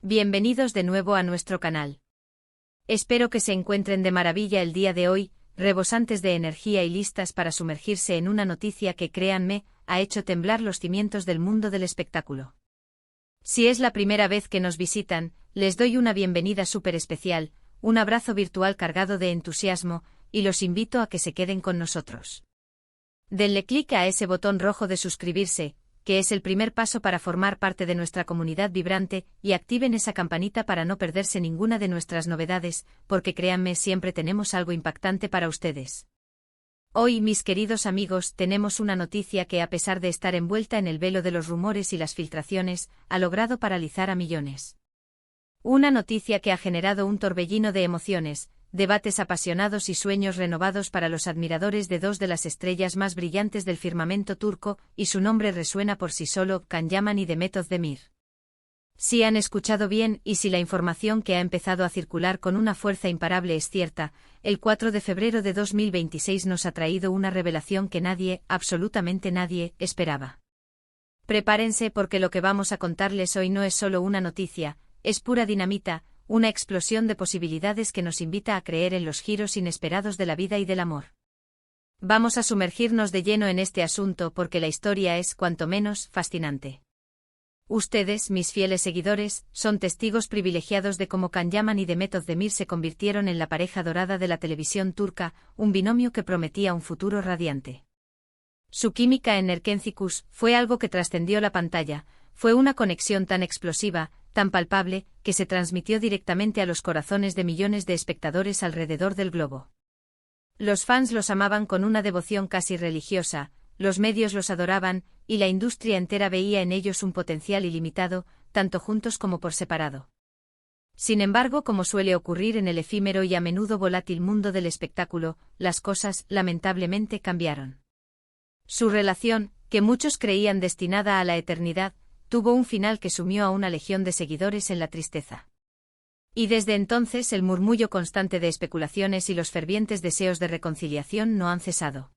Bienvenidos de nuevo a nuestro canal. Espero que se encuentren de maravilla el día de hoy, rebosantes de energía y listas para sumergirse en una noticia que, créanme, ha hecho temblar los cimientos del mundo del espectáculo. Si es la primera vez que nos visitan, les doy una bienvenida súper especial, un abrazo virtual cargado de entusiasmo, y los invito a que se queden con nosotros. Denle clic a ese botón rojo de suscribirse, que es el primer paso para formar parte de nuestra comunidad vibrante, y activen esa campanita para no perderse ninguna de nuestras novedades, porque créanme, siempre tenemos algo impactante para ustedes. Hoy, mis queridos amigos, tenemos una noticia que, a pesar de estar envuelta en el velo de los rumores y las filtraciones, ha logrado paralizar a millones. Una noticia que ha generado un torbellino de emociones, debates apasionados y sueños renovados para los admiradores de dos de las estrellas más brillantes del firmamento turco, y su nombre resuena por sí solo: Can Yaman y Demet Özdemir. Si han escuchado bien, y si la información que ha empezado a circular con una fuerza imparable es cierta, el 4 de febrero de 2026 nos ha traído una revelación que nadie, absolutamente nadie, esperaba. Prepárense, porque lo que vamos a contarles hoy no es solo una noticia, es pura dinamita, una explosión de posibilidades que nos invita a creer en los giros inesperados de la vida y del amor. Vamos a sumergirnos de lleno en este asunto porque la historia es, cuanto menos, fascinante. Ustedes, mis fieles seguidores, son testigos privilegiados de cómo Can Yaman y Demet Özdemir se convirtieron en la pareja dorada de la televisión turca, un binomio que prometía un futuro radiante. Su química en Erkencikus fue algo que trascendió la pantalla, fue una conexión tan explosiva, tan palpable, que se transmitió directamente a los corazones de millones de espectadores alrededor del globo. Los fans los amaban con una devoción casi religiosa, los medios los adoraban, y la industria entera veía en ellos un potencial ilimitado, tanto juntos como por separado. Sin embargo, como suele ocurrir en el efímero y a menudo volátil mundo del espectáculo, las cosas, lamentablemente, cambiaron. Su relación, que muchos creían destinada a la eternidad, tuvo un final que sumió a una legión de seguidores en la tristeza. Y desde entonces el murmullo constante de especulaciones y los fervientes deseos de reconciliación no han cesado.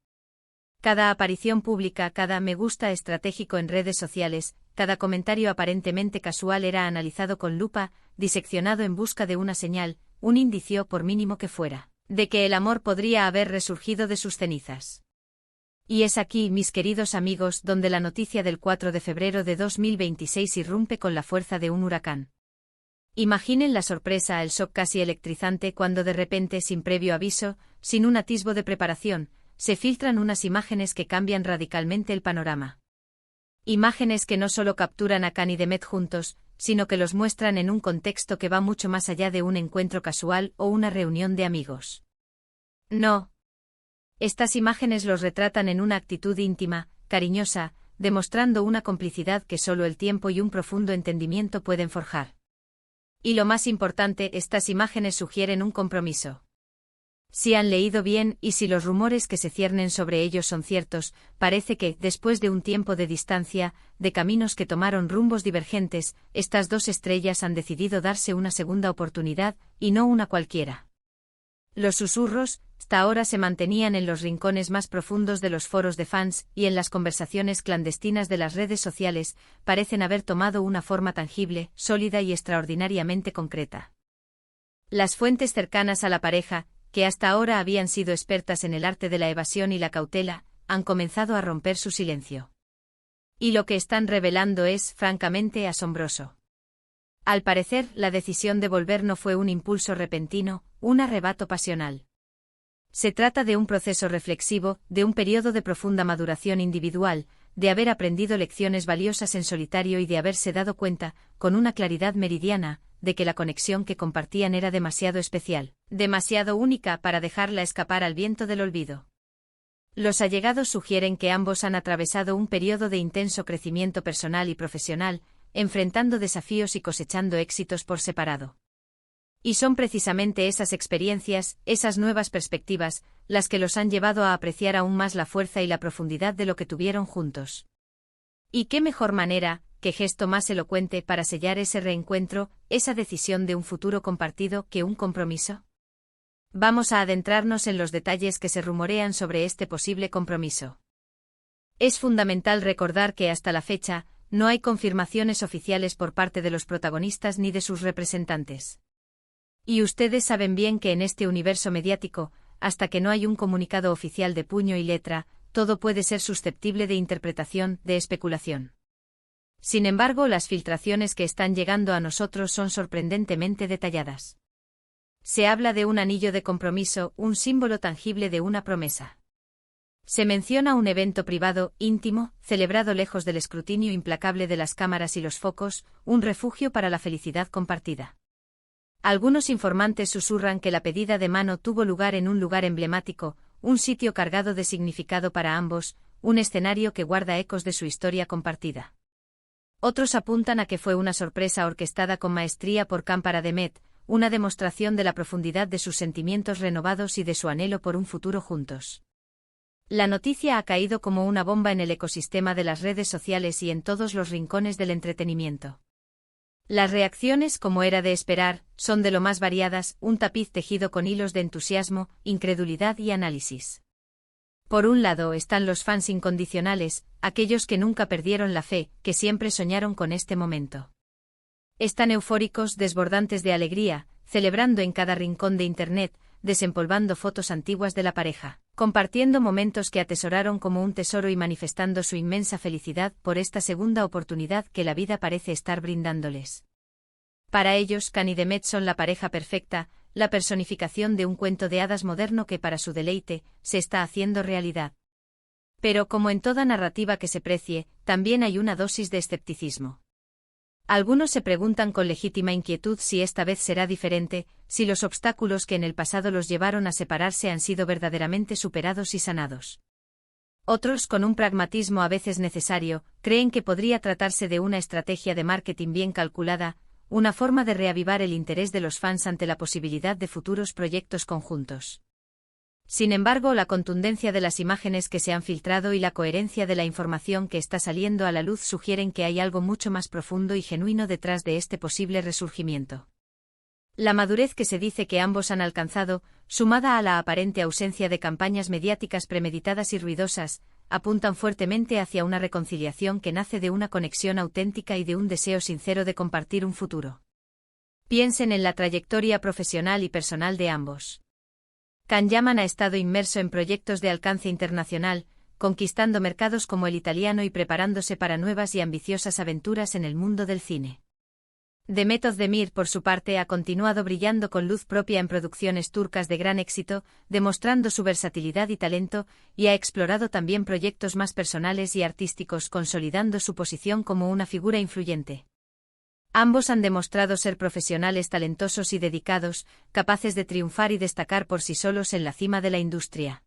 Cada aparición pública, cada me gusta estratégico en redes sociales, cada comentario aparentemente casual era analizado con lupa, diseccionado en busca de una señal, un indicio, por mínimo que fuera, de que el amor podría haber resurgido de sus cenizas. Y es aquí, mis queridos amigos, donde la noticia del 4 de febrero de 2026 irrumpe con la fuerza de un huracán. Imaginen la sorpresa, el shock casi electrizante cuando de repente, sin previo aviso, sin un atisbo de preparación, se filtran unas imágenes que cambian radicalmente el panorama. Imágenes que no solo capturan a Can y Demet juntos, sino que los muestran en un contexto que va mucho más allá de un encuentro casual o una reunión de amigos. No. Estas imágenes los retratan en una actitud íntima, cariñosa, demostrando una complicidad que solo el tiempo y un profundo entendimiento pueden forjar. Y lo más importante, estas imágenes sugieren un compromiso. Si han leído bien, y si los rumores que se ciernen sobre ellos son ciertos, parece que, después de un tiempo de distancia, de caminos que tomaron rumbos divergentes, estas dos estrellas han decidido darse una segunda oportunidad, y no una cualquiera. Los susurros, hasta ahora, se mantenían en los rincones más profundos de los foros de fans, y en las conversaciones clandestinas de las redes sociales, parecen haber tomado una forma tangible, sólida y extraordinariamente concreta. Las fuentes cercanas a la pareja, que hasta ahora habían sido expertas en el arte de la evasión y la cautela, han comenzado a romper su silencio. Y lo que están revelando es, francamente, asombroso. Al parecer, la decisión de volver no fue un impulso repentino, un arrebato pasional. Se trata de un proceso reflexivo, de un periodo de profunda maduración individual, de haber aprendido lecciones valiosas en solitario y de haberse dado cuenta, con una claridad meridiana, de que la conexión que compartían era demasiado especial, demasiado única para dejarla escapar al viento del olvido. Los allegados sugieren que ambos han atravesado un periodo de intenso crecimiento personal y profesional, enfrentando desafíos y cosechando éxitos por separado. Y son precisamente esas experiencias, esas nuevas perspectivas, las que los han llevado a apreciar aún más la fuerza y la profundidad de lo que tuvieron juntos. ¿Y qué mejor manera, qué gesto más elocuente para sellar ese reencuentro, esa decisión de un futuro compartido, que un compromiso? Vamos a adentrarnos en los detalles que se rumorean sobre este posible compromiso. Es fundamental recordar que hasta la fecha, no hay confirmaciones oficiales por parte de los protagonistas ni de sus representantes. Y ustedes saben bien que en este universo mediático, hasta que no hay un comunicado oficial de puño y letra, todo puede ser susceptible de interpretación, de especulación. Sin embargo, las filtraciones que están llegando a nosotros son sorprendentemente detalladas. Se habla de un anillo de compromiso, un símbolo tangible de una promesa. Se menciona un evento privado, íntimo, celebrado lejos del escrutinio implacable de las cámaras y los focos, un refugio para la felicidad compartida. Algunos informantes susurran que la pedida de mano tuvo lugar en un lugar emblemático, un sitio cargado de significado para ambos, un escenario que guarda ecos de su historia compartida. Otros apuntan a que fue una sorpresa orquestada con maestría por Campara de Met, una demostración de la profundidad de sus sentimientos renovados y de su anhelo por un futuro juntos. La noticia ha caído como una bomba en el ecosistema de las redes sociales y en todos los rincones del entretenimiento. Las reacciones, como era de esperar, son de lo más variadas, un tapiz tejido con hilos de entusiasmo, incredulidad y análisis. Por un lado están los fans incondicionales, aquellos que nunca perdieron la fe, que siempre soñaron con este momento. Están eufóricos, desbordantes de alegría, celebrando en cada rincón de Internet, desempolvando fotos antiguas de la pareja, compartiendo momentos que atesoraron como un tesoro y manifestando su inmensa felicidad por esta segunda oportunidad que la vida parece estar brindándoles. Para ellos, Khan y Demet son la pareja perfecta, la personificación de un cuento de hadas moderno que para su deleite, se está haciendo realidad. Pero como en toda narrativa que se precie, también hay una dosis de escepticismo. Algunos se preguntan con legítima inquietud si esta vez será diferente, si los obstáculos que en el pasado los llevaron a separarse han sido verdaderamente superados y sanados. Otros, con un pragmatismo a veces necesario, creen que podría tratarse de una estrategia de marketing bien calculada, una forma de reavivar el interés de los fans ante la posibilidad de futuros proyectos conjuntos. Sin embargo, la contundencia de las imágenes que se han filtrado y la coherencia de la información que está saliendo a la luz sugieren que hay algo mucho más profundo y genuino detrás de este posible resurgimiento. La madurez que se dice que ambos han alcanzado, sumada a la aparente ausencia de campañas mediáticas premeditadas y ruidosas, apuntan fuertemente hacia una reconciliación que nace de una conexión auténtica y de un deseo sincero de compartir un futuro. Piensen en la trayectoria profesional y personal de ambos. Khan Yaman ha estado inmerso en proyectos de alcance internacional, conquistando mercados como el italiano y preparándose para nuevas y ambiciosas aventuras en el mundo del cine. Demet Özdemir, por su parte, ha continuado brillando con luz propia en producciones turcas de gran éxito, demostrando su versatilidad y talento, y ha explorado también proyectos más personales y artísticos, consolidando su posición como una figura influyente. Ambos han demostrado ser profesionales talentosos y dedicados, capaces de triunfar y destacar por sí solos en la cima de la industria.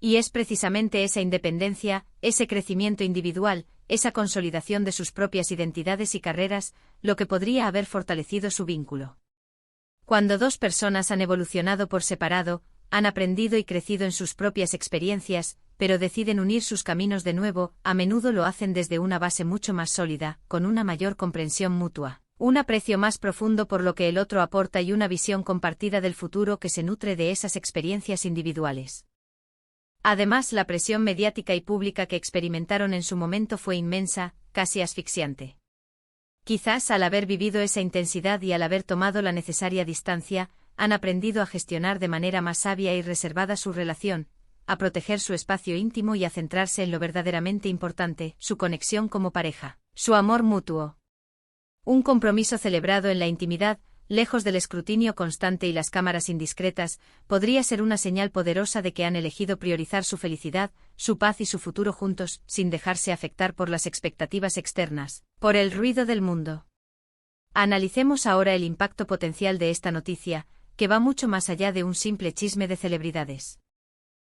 Y es precisamente esa independencia, ese crecimiento individual, esa consolidación de sus propias identidades y carreras, lo que podría haber fortalecido su vínculo. Cuando dos personas han evolucionado por separado, han aprendido y crecido en sus propias experiencias, pero deciden unir sus caminos de nuevo, a menudo lo hacen desde una base mucho más sólida, con una mayor comprensión mutua, un aprecio más profundo por lo que el otro aporta y una visión compartida del futuro que se nutre de esas experiencias individuales. Además, la presión mediática y pública que experimentaron en su momento fue inmensa, casi asfixiante. Quizás al haber vivido esa intensidad y al haber tomado la necesaria distancia, han aprendido a gestionar de manera más sabia y reservada su relación, a proteger su espacio íntimo y a centrarse en lo verdaderamente importante, su conexión como pareja, su amor mutuo. Un compromiso celebrado en la intimidad, lejos del escrutinio constante y las cámaras indiscretas, podría ser una señal poderosa de que han elegido priorizar su felicidad, su paz y su futuro juntos, sin dejarse afectar por las expectativas externas, por el ruido del mundo. Analicemos ahora el impacto potencial de esta noticia, que va mucho más allá de un simple chisme de celebridades.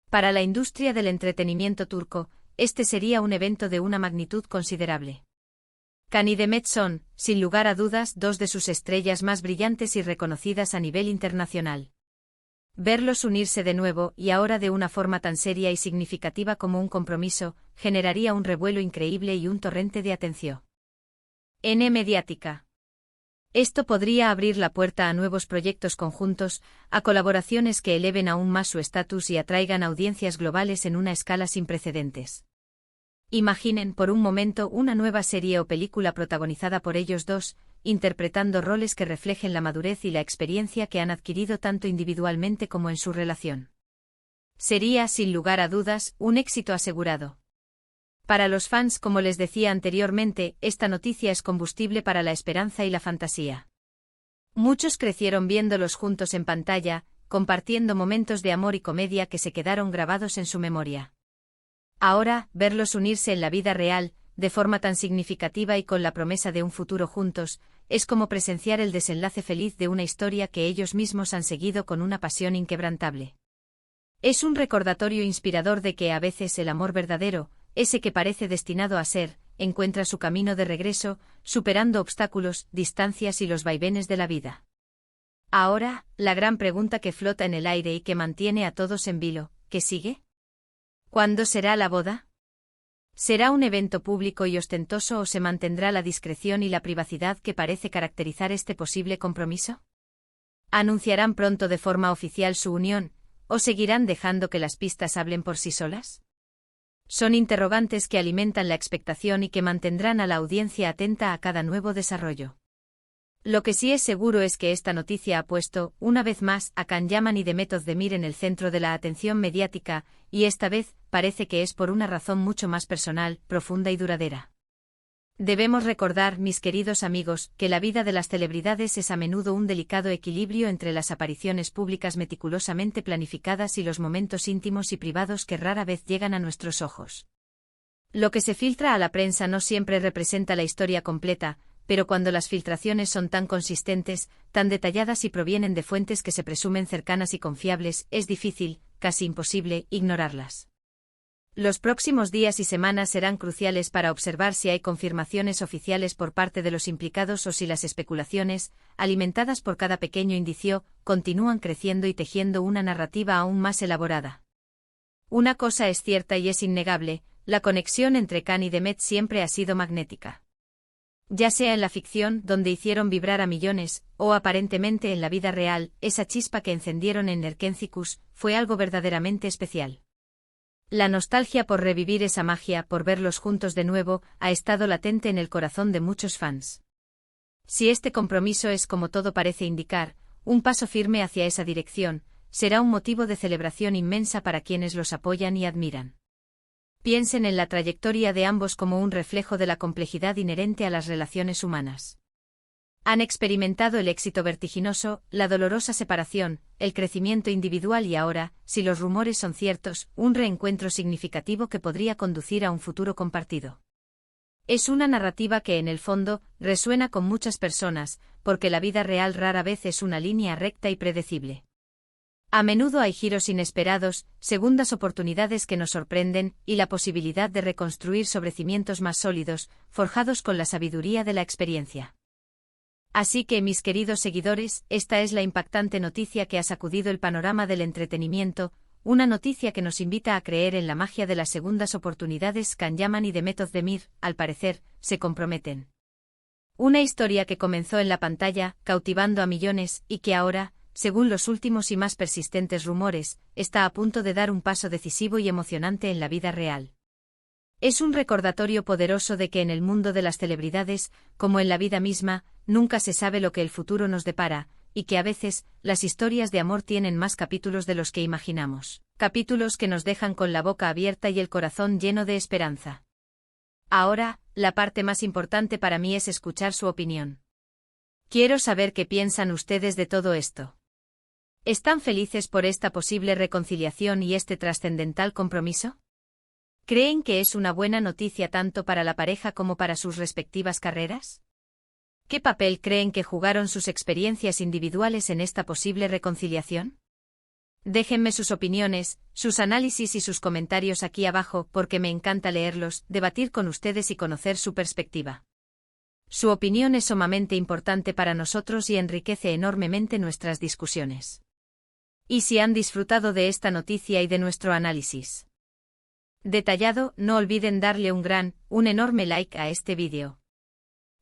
Para la industria del entretenimiento turco, este sería un evento de una magnitud considerable. Khan y Demet son, sin lugar a dudas, dos de sus estrellas más brillantes y reconocidas a nivel internacional. Verlos unirse de nuevo, y ahora de una forma tan seria y significativa como un compromiso, generaría un revuelo increíble y un torrente de atención mediática. Esto podría abrir la puerta a nuevos proyectos conjuntos, a colaboraciones que eleven aún más su estatus y atraigan audiencias globales en una escala sin precedentes. Imaginen por un momento una nueva serie o película protagonizada por ellos dos, interpretando roles que reflejen la madurez y la experiencia que han adquirido tanto individualmente como en su relación. Sería, sin lugar a dudas, un éxito asegurado. Para los fans, como les decía anteriormente, esta noticia es combustible para la esperanza y la fantasía. Muchos crecieron viéndolos juntos en pantalla, compartiendo momentos de amor y comedia que se quedaron grabados en su memoria. Ahora, verlos unirse en la vida real, de forma tan significativa y con la promesa de un futuro juntos, es como presenciar el desenlace feliz de una historia que ellos mismos han seguido con una pasión inquebrantable. Es un recordatorio inspirador de que a veces el amor verdadero, ese que parece destinado a ser, encuentra su camino de regreso, superando obstáculos, distancias y los vaivenes de la vida. Ahora, la gran pregunta que flota en el aire y que mantiene a todos en vilo, ¿qué sigue? ¿Cuándo será la boda? ¿Será un evento público y ostentoso o se mantendrá la discreción y la privacidad que parece caracterizar este posible compromiso? ¿Anunciarán pronto de forma oficial su unión, o seguirán dejando que las pistas hablen por sí solas? Son interrogantes que alimentan la expectación y que mantendrán a la audiencia atenta a cada nuevo desarrollo. Lo que sí es seguro es que esta noticia ha puesto, una vez más, a Can Yaman y Demet Özdemir en el centro de la atención mediática, y esta vez, parece que es por una razón mucho más personal, profunda y duradera. Debemos recordar, mis queridos amigos, que la vida de las celebridades es a menudo un delicado equilibrio entre las apariciones públicas meticulosamente planificadas y los momentos íntimos y privados que rara vez llegan a nuestros ojos. Lo que se filtra a la prensa no siempre representa la historia completa, pero cuando las filtraciones son tan consistentes, tan detalladas y provienen de fuentes que se presumen cercanas y confiables, es difícil, casi imposible, ignorarlas. Los próximos días y semanas serán cruciales para observar si hay confirmaciones oficiales por parte de los implicados o si las especulaciones, alimentadas por cada pequeño indicio, continúan creciendo y tejiendo una narrativa aún más elaborada. Una cosa es cierta y es innegable, la conexión entre Can y Demet siempre ha sido magnética. Ya sea en la ficción, donde hicieron vibrar a millones, o aparentemente en la vida real, esa chispa que encendieron en Nerkenzikos fue algo verdaderamente especial. La nostalgia por revivir esa magia, por verlos juntos de nuevo, ha estado latente en el corazón de muchos fans. Si este compromiso es, como todo parece indicar, un paso firme hacia esa dirección, será un motivo de celebración inmensa para quienes los apoyan y admiran. Piensen en la trayectoria de ambos como un reflejo de la complejidad inherente a las relaciones humanas. Han experimentado el éxito vertiginoso, la dolorosa separación, el crecimiento individual y ahora, si los rumores son ciertos, un reencuentro significativo que podría conducir a un futuro compartido. Es una narrativa que en el fondo resuena con muchas personas, porque la vida real rara vez es una línea recta y predecible. A menudo hay giros inesperados, segundas oportunidades que nos sorprenden, y la posibilidad de reconstruir sobre cimientos más sólidos, forjados con la sabiduría de la experiencia. Así que, mis queridos seguidores, esta es la impactante noticia que ha sacudido el panorama del entretenimiento, una noticia que nos invita a creer en la magia de las segundas oportunidades. Can Yaman y Demet Özdemir, al parecer, se comprometen. Una historia que comenzó en la pantalla, cautivando a millones, y que ahora, según los últimos y más persistentes rumores, está a punto de dar un paso decisivo y emocionante en la vida real. Es un recordatorio poderoso de que en el mundo de las celebridades, como en la vida misma, nunca se sabe lo que el futuro nos depara, y que a veces, las historias de amor tienen más capítulos de los que imaginamos, capítulos que nos dejan con la boca abierta y el corazón lleno de esperanza. Ahora, la parte más importante para mí es escuchar su opinión. Quiero saber qué piensan ustedes de todo esto. ¿Están felices por esta posible reconciliación y este trascendental compromiso? ¿Creen que es una buena noticia tanto para la pareja como para sus respectivas carreras? ¿Qué papel creen que jugaron sus experiencias individuales en esta posible reconciliación? Déjenme sus opiniones, sus análisis y sus comentarios aquí abajo porque me encanta leerlos, debatir con ustedes y conocer su perspectiva. Su opinión es sumamente importante para nosotros y enriquece enormemente nuestras discusiones. ¿Y si han disfrutado de esta noticia y de nuestro análisis detallado, no olviden darle un enorme like a este vídeo.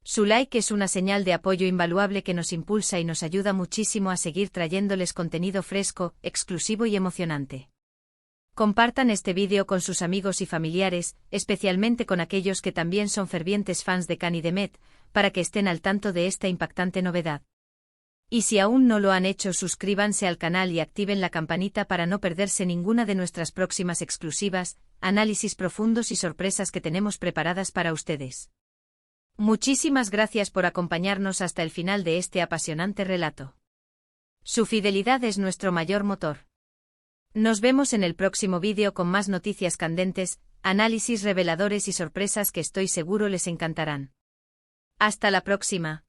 Su like es una señal de apoyo invaluable que nos impulsa y nos ayuda muchísimo a seguir trayéndoles contenido fresco, exclusivo y emocionante. Compartan este vídeo con sus amigos y familiares, especialmente con aquellos que también son fervientes fans de Khan y Demet, para que estén al tanto de esta impactante novedad. Y si aún no lo han hecho, suscríbanse al canal y activen la campanita para no perderse ninguna de nuestras próximas exclusivas, análisis profundos y sorpresas que tenemos preparadas para ustedes. Muchísimas gracias por acompañarnos hasta el final de este apasionante relato. Su fidelidad es nuestro mayor motor. Nos vemos en el próximo vídeo con más noticias candentes, análisis reveladores y sorpresas que estoy seguro les encantarán. Hasta la próxima.